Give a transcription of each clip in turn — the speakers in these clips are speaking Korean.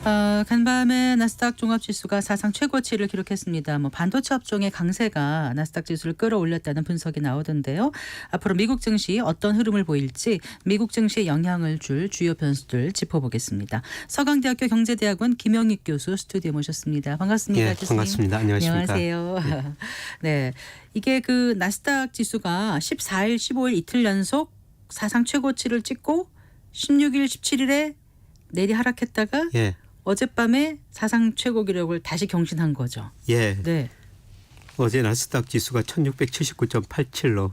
간밤에 나스닥 종합지수가 사상 최고치를 기록했습니다. 반도체 업종의 강세가 나스닥 지수를 끌어올렸다는 분석이 나오던데요. 앞으로 미국 증시 어떤 흐름을 보일지 미국 증시에 영향을 줄 주요 변수들 짚어보겠습니다. 서강대학교 경제대학원 김영익 교수 스튜디오에 모셨습니다. 반갑습니다. 네, 교수님. 반갑습니다. 안녕하십니까. 안녕하세요. 네, 이게 그 나스닥 지수가 14일, 15일 이틀 연속 사상 최고치를 찍고 16일, 17일에 내리 하락했다가 예. 어젯밤에 사상 최고 기록을 다시 경신한 거죠. 예. 네. 어제 나스닥 지수가 1679.87로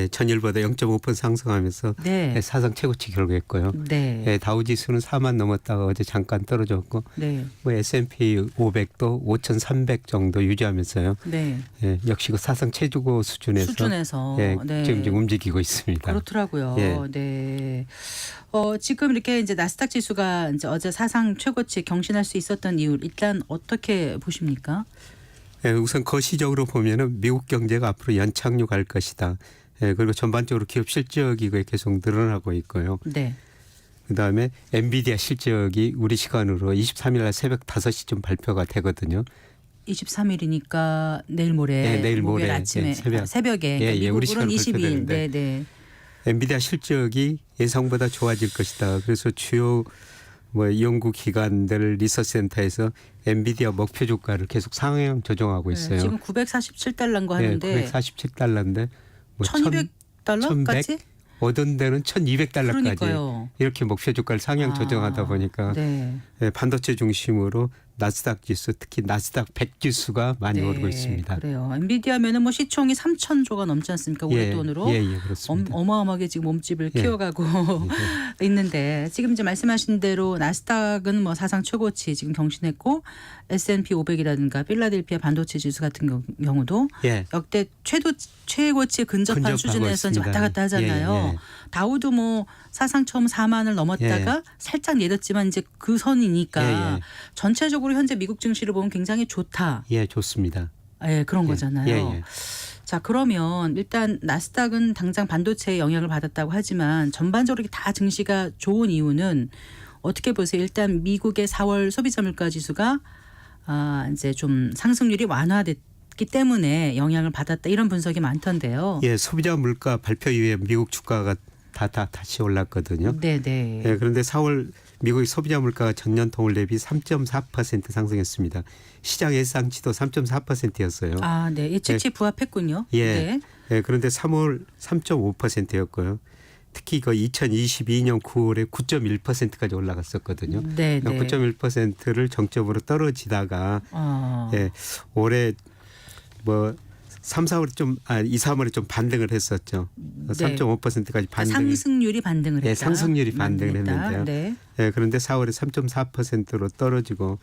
전일보다 0.5% 상승하면서 네. 사상 최고치 기록했고요. 네. 다우 지수는 4만 넘었다가 어제 잠깐 떨어졌고 네. S&P 500도 5,300 정도 유지하면서요. 네. 역시 그 사상 최고 수준에서 네. 지금 움직이고 있습니다. 그렇더라고요. 예. 네. 지금 이렇게 이제 나스닥 지수가 이제 어제 사상 최고치 경신할 수 있었던 이유 일단 어떻게 보십니까? 우선 거시적으로 보면은 미국 경제가 앞으로 연착륙 할 것이다. 그리고 전반적으로 기업 실적이 계속 늘어나고 있고요. 네. 그다음에 엔비디아 실적이 우리 시간으로 23일 날 새벽 5시쯤 발표가 되거든요. 23일이니까 내일 모레. 네, 내일 모레 아침에 새벽에. 예, 우리 미국으로는 시간으로 20일. 발표되는데 네. 엔비디아 실적이 예상보다 좋아질 것이다. 그래서 주요 연구 기관들 리서치 센터에서 엔비디아 목표 주가를 계속 상향 조정하고 있어요. 지금 947달러인 거 하는데 947달러인데 1200달러까지? 어떤 데는 1200달러까지 그러니까요. 이렇게 목표 주가를 상향 조정하다 보니까 네. 반도체 중심으로 나스닥 지수 특히 나스닥 100 지수가 많이 오르고 있습니다. 그래요. 엔비디아면은 시총이 3,000조가 넘지 않습니까? 우리 돈으로. 예, 그렇습니다. 어마어마하게 지금 몸집을 키워가고 있는데 지금 이제 말씀하신 대로 나스닥은 사상 최고치 지금 경신했고 S&P 500이라든가 필라델피아 반도체 지수 같은 경우도 역대 최고치에 근접한 수준에서 이제 왔다 갔다 하잖아요. 다우도 사상 처음 4만을 넘었다가 살짝 내렸지만 이제 그 선이니까 전체적으로 현재 미국 증시를 보면 굉장히 좋다. 예, 좋습니다. 그런 거잖아요. 자, 그러면 일단 나스닥은 당장 반도체에 영향을 받았다고 하지만 전반적으로 다 증시가 좋은 이유는 어떻게 보세요? 일단 미국의 4월 소비자 물가 지수가 이제 좀 상승률이 완화됐기 때문에 영향을 받았다 이런 분석이 많던데요. 예, 소비자 물가 발표 이후에 미국 주가가 다시 올랐거든요. 네네. 그런데 4월 미국의 소비자 물가가 전년 동월 대비 3.4% 상승했습니다. 시장 예상치도 3.4%였어요. 네. 예측치 부합했군요. 그런데 3월 3.5%였고요. 특히 2022년 9월에 9.1%까지 올라갔었거든요. 9.1%를 정점으로 떨어지다가 올해 3, 4월에 2, 3월에 좀 반등을 했었죠. 3.5%까지 반등. 상승률이 반등을 했다. 상승률이 반등을 했는데요. 그런데 4월에 3.4%로 떨어지고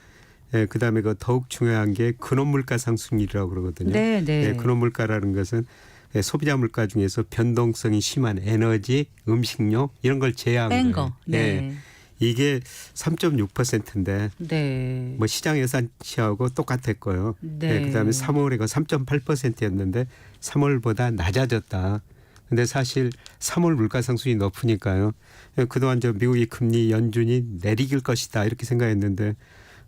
그다음에 더욱 중요한 게 근원 물가 상승률이라고 그러거든요. 근원 물가라는 것은 소비자 물가 중에서 변동성이 심한 에너지, 음식료 이런 걸 제외한 거예요. 이게 3.6%인데 시장 예상치하고 똑같았고요. 그다음에 3월에 3.8%였는데 3월보다 낮아졌다. 근데 사실 3월 물가 상승이 높으니까요. 그동안 미국이 금리 연준이 내리길 것이다 이렇게 생각했는데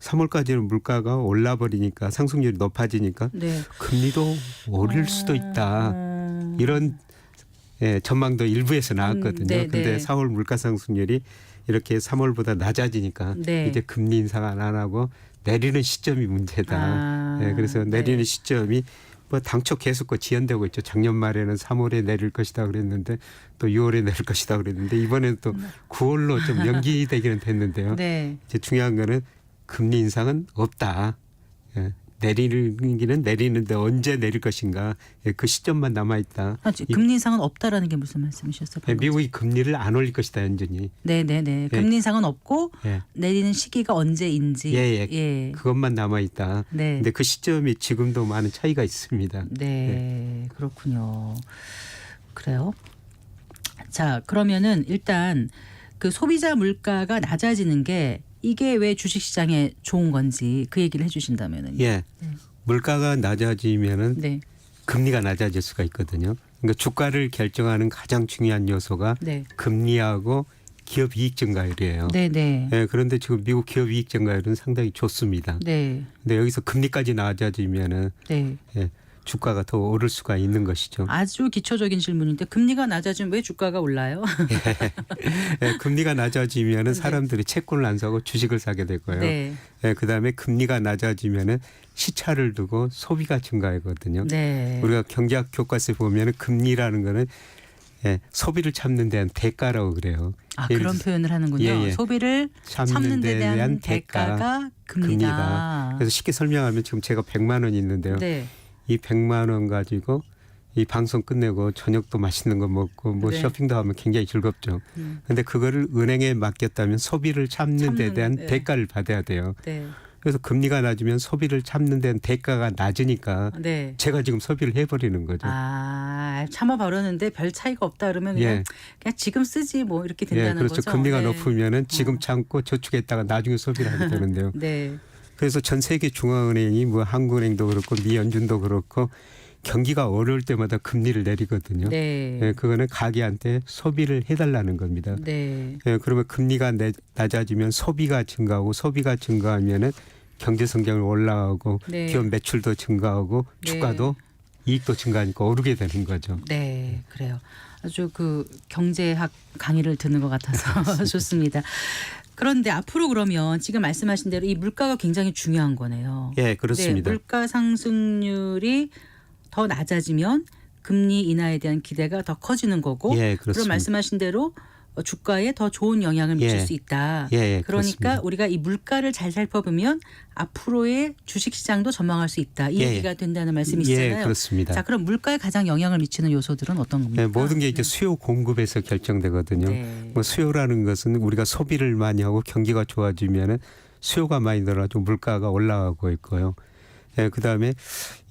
3월까지는 물가가 올라버리니까 상승률이 높아지니까 금리도 오를 수도 있다. 이런 전망도 일부에서 나왔거든요. 그런데 4월 물가 상승률이 이렇게 3월보다 낮아지니까 이제 금리 인상 안 하고 내리는 시점이 문제다. 그래서 내리는 시점이 당초 계속 지연되고 있죠. 작년 말에는 3월에 내릴 것이다 그랬는데 또 6월에 내릴 것이다 그랬는데 이번에는 또 9월로 좀 연기되기는 됐는데요. 이제 중요한 거는 금리 인상은 없다. 내리기는 내리는데 언제 내릴 것인가 그 시점만 남아있다. 금리 인상은 없다라는 게 무슨 말씀이셨어요? 미국이 금리를 안 올릴 것이다 연준이. 금리 인상은 없고 내리는 시기가 언제인지. 그것만 남아있다. 근데 그 시점이 지금도 많은 차이가 있습니다. 그렇군요. 그래요. 자, 그러면은 일단 그 소비자 물가가 낮아지는 게 이게 왜 주식시장에 좋은 건지 그 얘기를 해 주신다면은요. 물가가 낮아지면은 금리가 낮아질 수가 있거든요. 그러니까 주가를 결정하는 가장 중요한 요소가 금리하고 기업 이익 증가율이에요. 네네. 예, 그런데 지금 미국 기업 이익 증가율은 상당히 좋습니다. 네. 근데 여기서 금리까지 낮아지면은 네. 예, 주가가 더 오를 수가 있는 것이죠. 아주 기초적인 질문인데 금리가 낮아지면 왜 주가가 올라요? 예, 금리가 낮아지면은 네. 사람들이 채권을 안 사고 주식을 사게 되고요. 네. 예, 그다음에 금리가 낮아지면은 시차를 두고 소비가 증가하거든요. 네. 우리가 경제학 교과서에 보면은 금리라는 거는 예, 소비를 참는 데한 대가라고 그래요. 아, 예를 그런 들어서 표현을 하는군요. 예, 예. 소비를 참는 데 대한 대가가 금리다. 그래서 쉽게 설명하면 지금 제가 100만 원이 있는데요. 네. 이 100만 원 가지고 이 방송 끝내고 저녁도 맛있는 거 먹고 뭐 네. 쇼핑도 하면 굉장히 즐겁죠. 근데 그거를 은행에 맡겼다면 소비를 참는 데 대한 네. 대가를 받아야 돼요. 네. 그래서 금리가 낮으면 소비를 참는 데는 대가가 낮으니까 네. 제가 지금 소비를 해버리는 거죠. 아, 참아 버렸는데 별 차이가 없다 그러면 그냥, 예. 그냥 지금 쓰지 뭐 이렇게 예, 된다는 그렇죠. 거죠. 금리가 네. 높으면은 지금 참고 저축했다가 나중에 소비를 하게 되는데요. 네. 그래서 전 세계 중앙은행이 뭐 한국은행도 그렇고 미 연준도 그렇고 경기가 어려울 때마다 금리를 내리거든요. 네. 예, 그거는 가게한테 소비를 해달라는 겁니다. 네. 예, 그러면 금리가 낮아지면 소비가 증가하고 소비가 증가하면은 경제 성장을 올라가고 네. 기업 매출도 증가하고 네. 주가도 이익도 증가하니까 오르게 되는 거죠. 네, 그래요. 아주 그 경제학 강의를 듣는 것 같아서 좋습니다. 그런데 앞으로 그러면 지금 말씀하신 대로 이 물가가 굉장히 중요한 거네요. 예, 그렇습니다. 네, 물가 상승률이 더 낮아지면 금리 인하에 대한 기대가 더 커지는 거고, 예, 그럼 그렇습니다. 말씀하신 대로 주가에 더 좋은 영향을 미칠 예. 수 있다. 예, 그러니까 그렇습니다. 우리가 이 물가를 잘 살펴보면 앞으로의 주식시장도 전망할 수 있다. 이 예. 얘기가 된다는 말씀이시잖아요. 예, 그렇습니다. 자, 그럼 물가에 가장 영향을 미치는 요소들은 어떤 겁니까? 예, 모든 게 이제 수요 공급에서 결정되거든요. 네. 뭐 수요라는 것은 우리가 소비를 많이 하고 경기가 좋아지면은 수요가 많이 늘어나고 물가가 올라가고 있고요. 예, 그다음에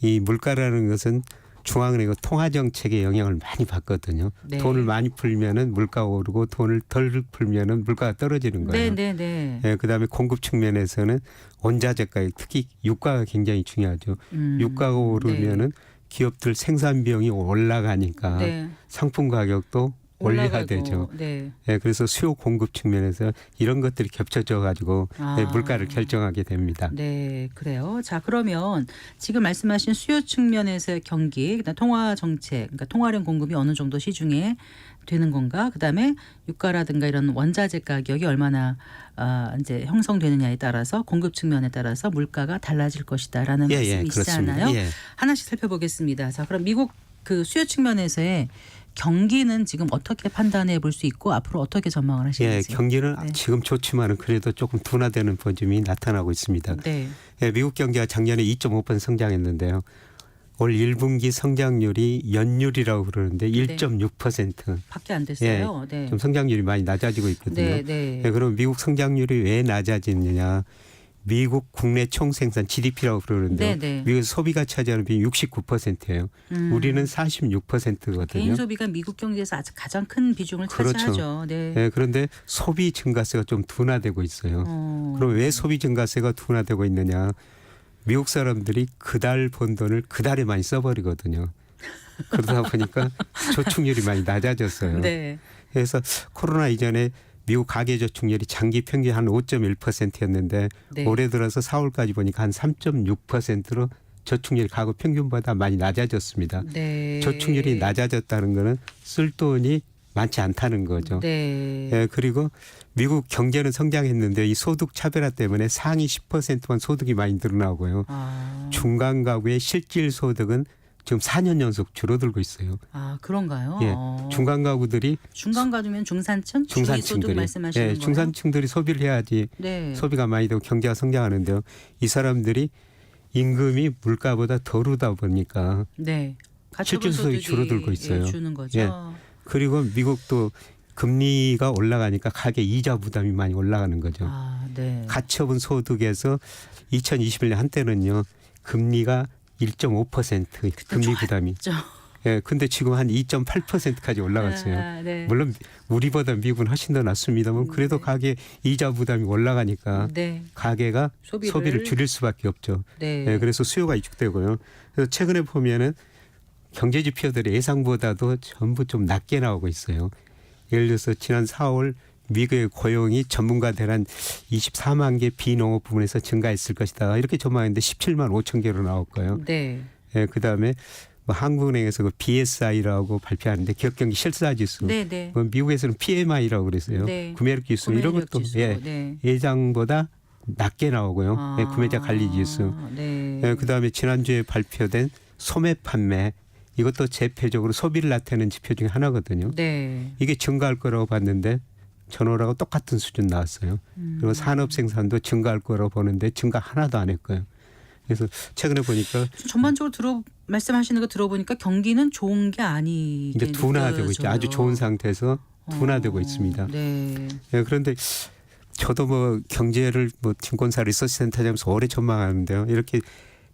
이 물가라는 것은 중앙은행의 통화 정책에 영향을 많이 받거든요. 네. 돈을 많이 풀면은 물가가 오르고 돈을 덜 풀면은 물가가 떨어지는 거예요. 네, 네, 네. 예, 그다음에 공급 측면에서는 원자재 가격, 특히 유가가 굉장히 중요하죠. 유가가 오르면은 기업들 생산 비용이 올라가니까 네. 상품 가격도 올려야 올라가고, 되죠. 네. 예, 그래서 수요 공급 측면에서 이런 것들이 겹쳐져 가지고 아. 물가를 결정하게 됩니다. 네, 그래요. 자, 그러면 지금 말씀하신 수요 측면에서의 경기, 그다음 통화 정책, 그러니까 통화량 공급이 어느 정도 시중에 되는 건가? 그다음에 유가라든가 이런 원자재 가격이 얼마나 이제 형성되느냐에 따라서 공급 측면에 따라서 물가가 달라질 것이다라는 말씀이시잖아요. 그렇습니다. 예. 하나씩 살펴보겠습니다. 자, 그럼 미국 그 수요 측면에서의 경기는 지금 어떻게 판단해 볼 수 있고 앞으로 어떻게 전망을 예, 하시는지. 경기는 네. 지금 좋지만은 그래도 조금 둔화되는 포짐이 나타나고 있습니다. 네. 예, 미국 경제가 작년에 2.5% 성장했는데요. 올 1분기 성장률이 연율이라고 그러는데 1.6%. 밖에 안 됐어요. 네. 좀 성장률이 많이 낮아지고 있거든요. 네, 네. 예, 그럼 미국 성장률이 왜 낮아지느냐? 미국 국내 총생산 GDP라고 그러는데 네, 네. 미국 소비가 차지하는 비율이 69%예요. 우리는 46%거든요. 개인 소비가 미국 경제에서 아주 가장 큰 비중을 그렇죠. 차지하죠. 네. 예, 그런데 소비 증가세가 좀 둔화되고 있어요. 그럼 왜 소비 증가세가 둔화되고 있느냐? 미국 사람들이 그달 번 돈을 그달에 많이 써버리거든요. 그러다 보니까 저축률이 많이 낮아졌어요. 네. 그래서 코로나 이전에 미국 가계 저축률이 장기 평균 한 5.1%였는데 네. 올해 들어서 4월까지 보니까 한 3.6%로 저축률이 가구 평균보다 많이 낮아졌습니다. 네. 저축률이 낮아졌다는 거는 쓸 돈이 많지 않다는 거죠. 네. 예, 그리고 미국 경제는 성장했는데 이 소득 차별화 때문에 상위 10%만 소득이 많이 늘어나고요. 아, 중간 가구의 실질 소득은 지금 4년 연속 줄어들고 있어요. 아 그런가요? 예, 중간 가구들이 중간 가주면 중산층, 중위소득 중산층들이 말씀하시는 거예요? 중산층들이 소비를 해야지 네. 소비가 많이 되고 경제가 성장하는데요. 이 사람들이 임금이 물가보다 더 오르다 보니까 네. 실질 소득이 줄어들고 있어요. 예, 주는 거죠. 예. 그리고 미국도 금리가 올라가니까 가계 이자 부담이 많이 올라가는 거죠. 아, 네. 가처분 소득에서 2021년 한때는요 금리가 1.5% 금리 부담이. 죠. 예, 근데 지금 한 2.8%까지 올라갔어요. 아, 네. 물론 우리보다 미국은 훨씬 더 낮습니다만 그래도 네. 가계 이자 부담이 올라가니까 네. 가계가 소비를 줄일 수밖에 없죠. 네. 예, 그래서 수요가 위축되고요. 그래서 최근에 보면은 경제 지표들이 예상보다도 전부 좀 낮게 나오고 있어요. 예를 들어서 지난 4월 미국의 고용이 전문가들 한 24만 개 비농업 부문에서 증가했을 것이다. 이렇게 전망했는데 17만 5천 개로 나왔고요. 네. 예, 그다음에 뭐 한국은행에서 그 BSI라고 발표하는데 기업경기 실사지수. 네, 네. 뭐 미국에서는 PMI라고 그랬어요. 네. 구매력 지수 이런 구매력 것도 지수. 예, 네. 예상보다 낮게 나오고요. 예, 구매자 관리 지수. 네. 예, 그다음에 지난주에 발표된 소매 판매 이것도 대표적으로 소비를 나타내는 지표 중에 하나거든요. 네. 이게 증가할 거라고 봤는데 전월하고 똑같은 수준 나왔어요. 그리고 산업 생산도 증가할 거라고 보는데 증가 하나도 안 했고요. 그래서 최근에 보니까 전반적으로 말씀하시는 거 들어보니까 경기는 좋은 게 아니게 이제 둔화되고 있죠. 느껴져요. 아주 좋은 상태에서 둔화되고 있습니다. 네. 예, 그런데 저도 뭐 경제를 뭐 증권사 리서치센터장에서 오래 전망하는데요. 이렇게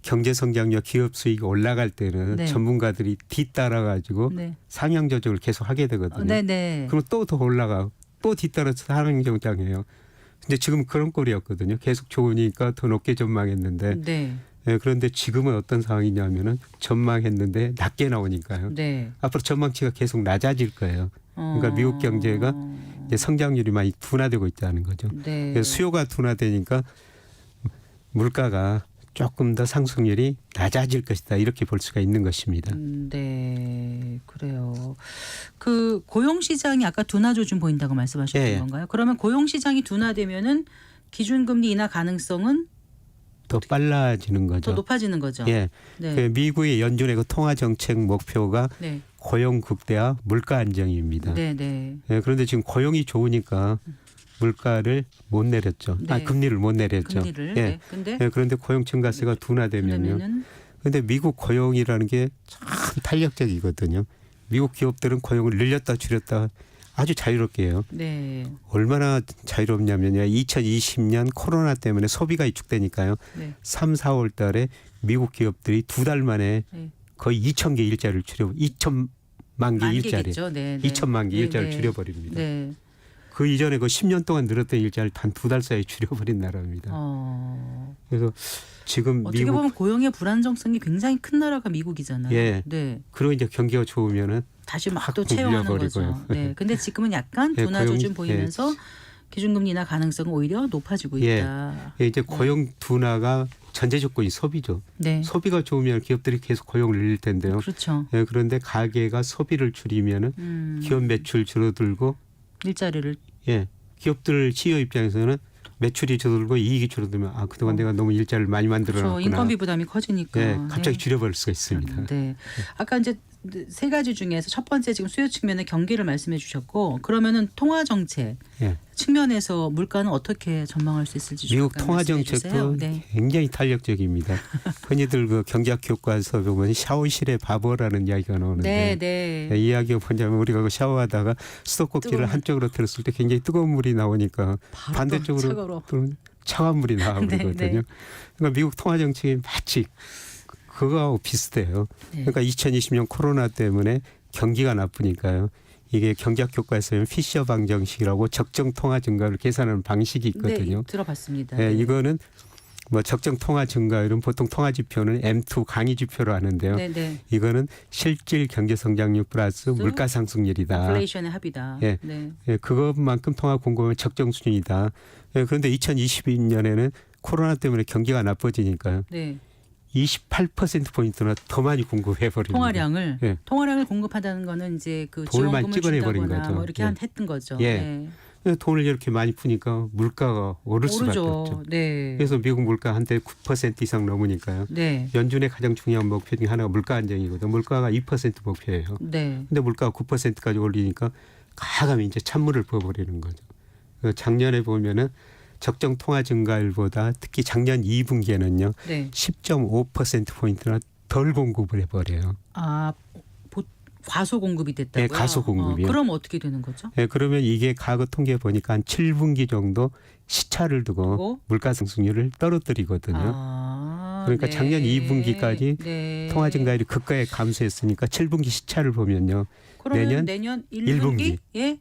경제 성장률, 기업 수익이 올라갈 때는 네. 전문가들이 뒤따라 가지고 네. 상향 조정을 계속 하게 되거든요. 네네. 그럼 또 더 올라가고 또 뒤따라서 상향 조정해요. 근데 지금 그런 꼴이었거든요. 계속 좋으니까 더 높게 전망했는데 네. 예, 그런데 지금은 어떤 상황이냐면은 전망했는데 낮게 나오니까요. 네. 앞으로 전망치가 계속 낮아질 거예요. 그러니까 미국 경제가 이제 성장률이 많이 둔화되고 있다는 거죠. 네. 그래서 수요가 둔화되니까 물가가 조금 더 상승률이 낮아질 것이다. 이렇게 볼 수가 있는 것입니다. 네, 그래요. 그 고용 시장이 아까 둔화 조짐 보인다고 말씀하셨던 예, 예. 건가요? 그러면 고용 시장이 둔화되면은 기준금리 인하 가능성은 더 빨라지는 더 거죠. 높아지는 거죠. 예, 네. 그 미국의 연준의 그 통화 정책 목표가 네. 고용 극대화, 물가 안정입니다. 네, 네. 예, 그런데 지금 고용이 좋으니까 물가를 못 내렸죠. 네. 금리를 못 내렸죠. 금리를. 예. 네. 근데 예, 그런데 고용 증가세가 둔화되면요. 그러면은 그런데 미국 고용이라는 게 참 탄력적이거든요. 미국 기업들은 고용을 늘렸다 줄였다 아주 자유롭게 해요. 네. 얼마나 자유롭냐면요. 2020년 코로나 때문에 소비가 위축되니까요. 네. 3, 4월 달에 미국 기업들이 2달 만에 네. 거의 2천 개 일자리를 줄여 2천만 개 일자리. 만개겠죠. 네. 네. 2천만 개 네, 일자리를 네. 줄여버립니다. 네. 그 이전에 그 10년 동안 늘었던 일자리를 단 2달 사이에 줄여버린 나라입니다. 그래서 지금 어떻게 미국 보면 고용의 불안정성이 굉장히 큰 나라가 미국이잖아요. 예. 네. 그리고 이제 경기가 좋으면은 다시 막 확 또 채용하는 밀려버리고요. 거죠. 네. 근데 지금은 약간 예, 둔화 고용- 조짐 보이면서 기준금리 인하 가능성은 오히려 높아지고 예. 있다. 이제 고용 둔화가 전제 조건이 소비죠. 네. 소비가 좋으면 기업들이 계속 고용을 늘릴 텐데요. 그렇죠. 예, 그런데 가계가 소비를 줄이면은 기업 매출 줄어들고 일자리를 예, 기업들 CEO 입장에서는 매출이 줄어들고 이익이 줄어들면 아 그동안 내가 너무 일자리를 많이 만들어놨구나. 그렇죠. 인건비 부담이 커지니까. 예, 갑자기 네. 줄여버릴 수가 있습니다. 네. 아까 이제 세 가지 중에서 첫 번째 지금 수요 측면의 경기를 말씀해 주셨고 그러면은 통화 정책 예. 측면에서 물가는 어떻게 전망할 수 있을지 미국 잠깐 통화 말씀해 정책도 주세요. 네. 굉장히 탄력적입니다. 흔히들 그 경제학 교과서 보면 샤워실의 바보라는 이야기가 나오는데 네, 네. 이 이야기가 뭐냐면 우리가 그 샤워하다가 수도꼭지를 뜨거운 한쪽으로 들었을 때 굉장히 뜨거운 물이 나오니까 바로 반대쪽으로 차가워. 또 차가운 물이 나와버리거든요. 네, 네. 그러니까 미국 통화 정책이 마치 그거하고 비슷해요. 네. 그러니까 2020년 코로나 때문에 경기가 나쁘니까요. 이게 경제학 교과에서는 피셔 방정식이라고 적정 통화 증가를 계산하는 방식이 있거든요. 네, 들어봤습니다. 예, 네. 이거는 뭐 적정 통화 증가율은 보통 통화 지표는 M2 강의 지표로 하는데요. 네, 네. 이거는 실질 경제 성장률 플러스 물가 상승률이다. 인플레이션의 합이다. 예. 네. 예, 그것만큼 통화 공급은 적정 수준이다. 예, 그런데 2022년에는 코로나 때문에 경기가 나빠지니까요. 네. 28%포인트나 더 많이 공급해 버립니다. 통화량을 예. 통화량을 공급하다는 거는 이제 그 돈을 많이 지원금을 찍어내 버린 준다거나 거죠. 뭐 이렇게 예. 했던 거죠. 예. 돈을 이렇게 많이 푸니까 물가가 오를 수밖에 오르죠. 없죠. 네. 그래서 미국 물가 한때 9% 이상 넘으니까요. 네. 연준의 가장 중요한 목표 중에 하나가 물가 안정이거든요. 물가가 2% 목표예요. 네. 근데 물가가 9%까지 올리니까 가감히 이제 찬물을 부어버리는 거죠. 작년에 보면은 적정 통화 증가율보다 특히 작년 2분기에는요. 네. 10.5%포인트나 덜 공급을 해버려요. 아, 과소 공급이 됐다고요? 네, 과소 공급이요. 그럼 어떻게 되는 거죠? 네, 그러면 이게 과거 통계 보니까 한 7분기 정도 시차를 두고 그리고? 물가 상승률을 떨어뜨리거든요. 아, 그러니까 네. 작년 2분기까지 네. 통화 증가율이 급격하게 감소했으니까 7분기 시차를 보면요. 그러면 내년 1분기? 예?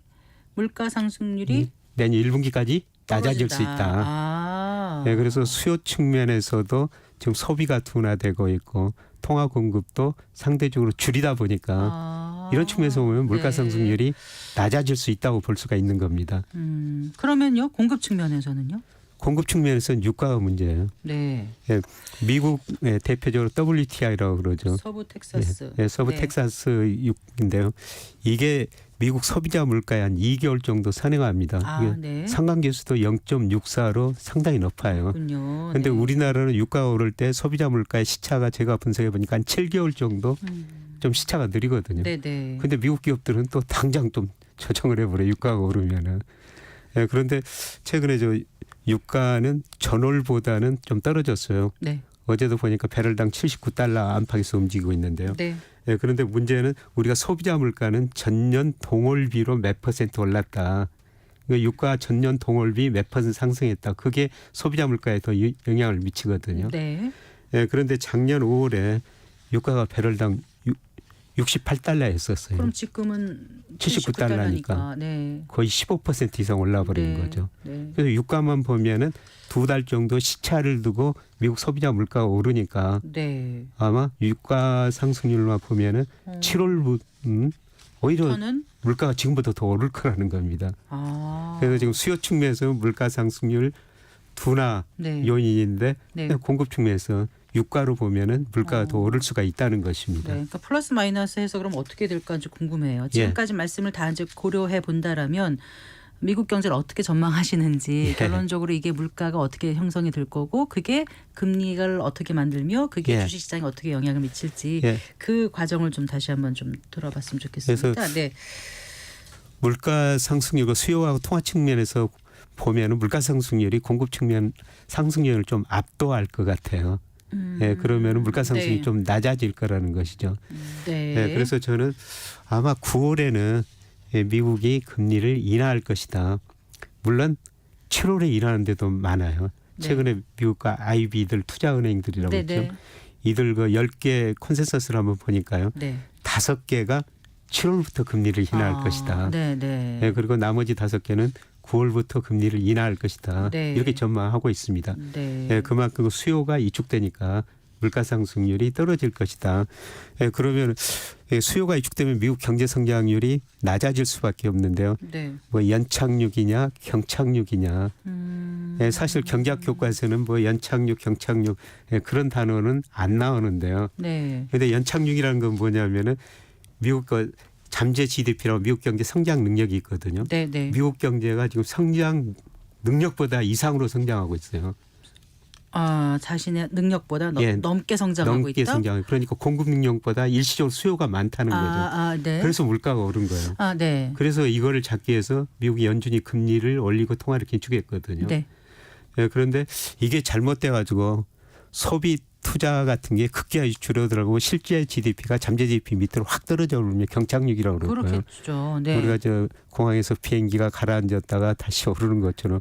물가 상승률이 내년 1분기까지 낮아질 수 있다. 아. 네, 그래서 수요 측면에서도 지금 소비가 둔화되고 있고 통화 공급도 상대적으로 줄이다 보니까 이런 측면에서 보면 물가 네. 상승률이 낮아질 수 있다고 볼 수가 있는 겁니다. 그러면요, 공급 측면에서는요? 공급 측면에서는 유가가 문제예요. 네. 예, 미국의 대표적으로 WTI라고 그러죠. 서부 텍사스. 예, 서부 네. 텍사스 육인데요. 이게 미국 소비자 물가에 한 2개월 정도 선행합니다. 이게 네. 상관계수도 0.64로 상당히 높아요. 그런데 그런데 우리나라는 유가가 오를 때 소비자 물가의 시차가 제가 분석해 보니까 한 7개월 정도 좀 시차가 느리거든요. 네네. 근데 미국 기업들은 또 당장 좀 조정을 해버려 유가가 오르면은. 예, 그런데 최근에 저 유가는 전월보다는 좀 떨어졌어요. 네. 어제도 보니까 배럴당 79달러 안팎에서 움직이고 있는데요. 네. 예, 그런데 문제는 우리가 소비자 물가는 전년 동월비로 몇 퍼센트 올랐다. 그러니까 유가 전년 동월비 몇 퍼센트 상승했다. 그게 소비자 물가에 더 영향을 미치거든요. 네. 예, 그런데 작년 5월에 유가가 배럴당 68달러였었어요. 그럼 지금은 79달러니까 네. 거의 15% 이상 올라버린 네. 거죠. 네. 그래서 유가만 보면은 2달 정도 시차를 두고 미국 소비자 물가가 오르니까 네. 아마 유가 상승률만 보면은 7월 오히려 저는 물가가 지금보다 더 오를 거라는 겁니다. 그래서 지금 수요 측면에서 물가 상승률 둔화 네. 요인인데 네. 공급 측면에서 유가로 보면은 물가가 더 오를 수가 있다는 것입니다. 네, 그러니까 플러스 마이너스 해서 그럼 어떻게 될까 이제 궁금해요. 지금까지 말씀을 다 이제 고려해 본다라면 미국 경제를 어떻게 전망하시는지 결론적으로 이게 물가가 어떻게 형성이 될 거고 그게 금리를 어떻게 만들며 그게 주식시장에 어떻게 영향을 미칠지 그 과정을 좀 다시 한번 좀 들어봤으면 좋겠습니다. 그래서 네. 물가 상승률과 수요하고 통화 측면에서 보면은 물가 상승률이 공급 측면 상승률을 좀 압도할 것 같아요. 예, 그러면은 물가 상승이 네. 좀 낮아질 거라는 것이죠. 네. 예, 그래서 저는 아마 9월에는 미국이 금리를 인하할 것이다. 물론 7월에 인하하는 데도 많아요. 최근에 미국과 IB들 투자은행들이라고 있죠. 이들 그 10개 컨센서스를 한번 보니까요. 5개가 7월부터 금리를 인하할 것이다. 예, 그리고 나머지 5개는 9월부터 금리를 인하할 것이다. 이렇게 전망하고 있습니다. 예, 그만큼 수요가 이축되니까 물가 상승률이 떨어질 것이다. 예, 그러면 수요가 이축되면 미국 경제 성장률이 낮아질 수밖에 없는데요. 뭐 연착륙이냐 경착륙이냐. 예, 사실 경제학 교과서는 뭐 연착륙 경착륙 그런 단어는 안 나오는데요. 그런데 연착륙이라는 건 뭐냐면은 미국 거 잠재 GDP라고 미국 경제 성장 능력이 있거든요. 미국 경제가 지금 성장 능력보다 이상으로 성장하고 있어요. 자신의 능력보다 넘게 성장하고 넘게 있다. 성장. 그러니까 공급 능력보다 일시적으로 수요가 많다는 거죠. 그래서 물가가 오른 거예요. 그래서 이거를 잡기 위해서 미국이 연준이 금리를 올리고 통화를 긴축했거든요. 예, 그런데 이게 잘못돼 가지고 소비 투자 같은 게 극기하게 줄어들고 실제 GDP가 잠재 GDP 밑으로 확 떨어져 오르면 경착륙이라고 그러고요. 그렇겠죠. 우리가 저 공항에서 비행기가 가라앉았다가 다시 오르는 것처럼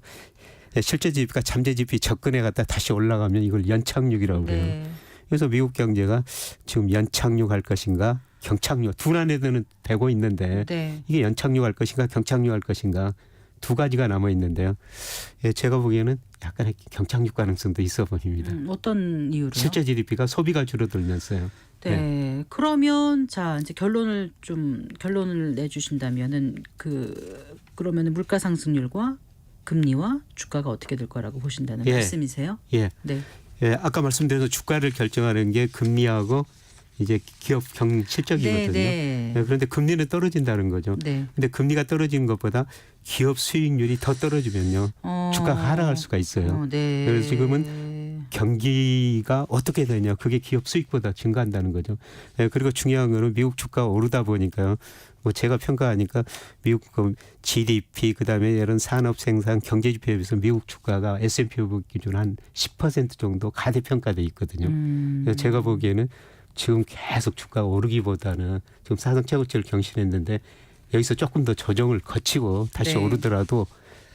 실제 GDP가 잠재 GDP 접근해 갔다 다시 올라가면 이걸 연착륙이라고 그래요. 그래서 미국 경제가 지금 연착륙할 것인가 경착륙 둔화에는 되고 있는데 이게 연착륙할 것인가 경착륙할 것인가 두 가지가 남아 있는데요. 예, 제가 보기에는 약간의 경착륙 가능성도 있어 보입니다. 어떤 이유로요? 실제 GDP가 소비가 줄어들면서요. 그러면 자 이제 결론을 내주신다면은 그러면은 물가 상승률과 금리와 주가가 어떻게 될 거라고 보신다는 말씀이세요? 예. 아까 말씀드린 주가를 결정하는 게 금리하고 이제 기업 실적이거든요. 그런데 금리는 떨어진다는 거죠. 그런데 금리가 떨어지는 것보다 기업 수익률이 더 떨어지면요. 주가가 하락할 수가 있어요. 그래서 지금은 경기가 어떻게 되냐. 그게 기업 수익보다 증가한다는 거죠. 그리고 중요한 거는 미국 주가가 오르다 보니까요. 뭐 제가 평가하니까 미국 GDP 그다음에 이런 산업 생산 경제 지표에 비해서 미국 주가가 S&P 500 기준 한 10% 정도 가대평가돼 있거든요. 그래서 제가 보기에는 지금 계속 주가가 오르기보다는 지금 사상 최고치를 경신했는데 여기서 조금 더 조정을 거치고 다시 오르더라도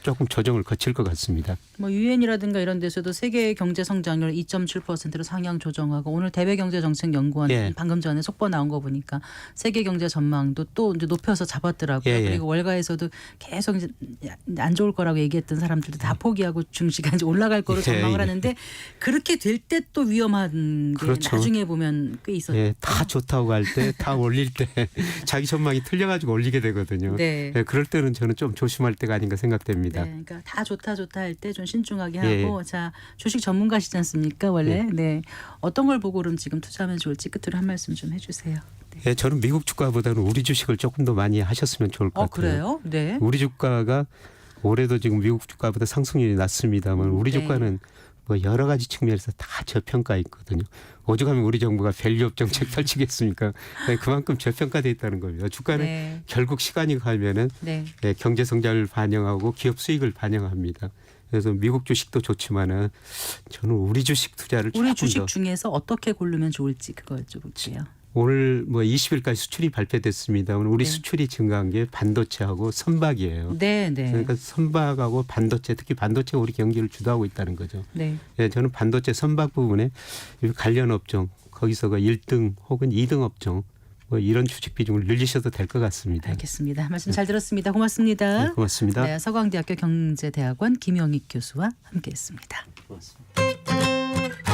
조금 조정을 거칠 것 같습니다. 뭐 유엔이라든가 이런 데서도 세계 경제 성장률 2.7%로 상향 조정하고 오늘 대외경제정책연구원 예. 방금 전에 속보 나온 거 보니까 세계 경제 전망도 또 이제 높여서 잡았더라고요. 예. 그리고 월가에서도 계속 이제 안 좋을 거라고 얘기했던 사람들도 다 포기하고 증시가 이제 올라갈 거로 전망을 하는데 그렇게 될 때 또 위험한 게 그렇죠. 나중에 보면 꽤 있었죠. 예, 다 좋다고 할 때 다 올릴 때 자기 전망이 틀려가지고 올리게 되거든요. 네. 예, 그럴 때는 저는 좀 조심할 때가 아닌가 생각됩니다. 네, 그러니까 다 좋다 할 때 좀 신중하게 예. 하고 자 주식 전문가시지 않습니까 원래 예. 네 어떤 걸 보고 그럼 지금 투자하면 좋을지 끝으로 한 말씀 좀 해주세요. 네. 예, 저는 미국 주가보다는 우리 주식을 조금 더 많이 하셨으면 좋을 것 같아요. 그래요? 네. 우리 주가가 올해도 지금 미국 주가보다 상승률이 낮습니다만 우리 네. 주가는 뭐 여러 가지 측면에서 다 저평가 있거든요. 오죽하면 우리 정부가 밸류업 정책 펼치겠습니까? 네, 그만큼 저평가돼 있다는 겁니다. 주가는 네. 결국 시간이 가면은 네. 네, 경제 성장을 반영하고 기업 수익을 반영합니다. 그래서 미국 주식도 좋지만은 저는 우리 주식 투자를 우리 조금 주식 더 중에서 어떻게 고르면 좋을지 그거 여쭤볼게요. 오늘 뭐 20일까지 수출이 발표됐습니다. 오늘 우리 네. 수출이 증가한 게 반도체하고 선박이에요. 네, 네. 그러니까 선박하고 반도체, 특히 반도체가 우리 경기를 주도하고 있다는 거죠. 네. 예, 저는 반도체 선박 부분에 관련 업종 거기서 그 1등 혹은 2등 업종 뭐 이런 주식 비중을 늘리셔도 될 것 같습니다. 알겠습니다. 말씀 잘 들었습니다. 고맙습니다. 네, 고맙습니다. 네, 서강대학교 경제대학원 김영익 교수와 함께했습니다. 고맙습니다.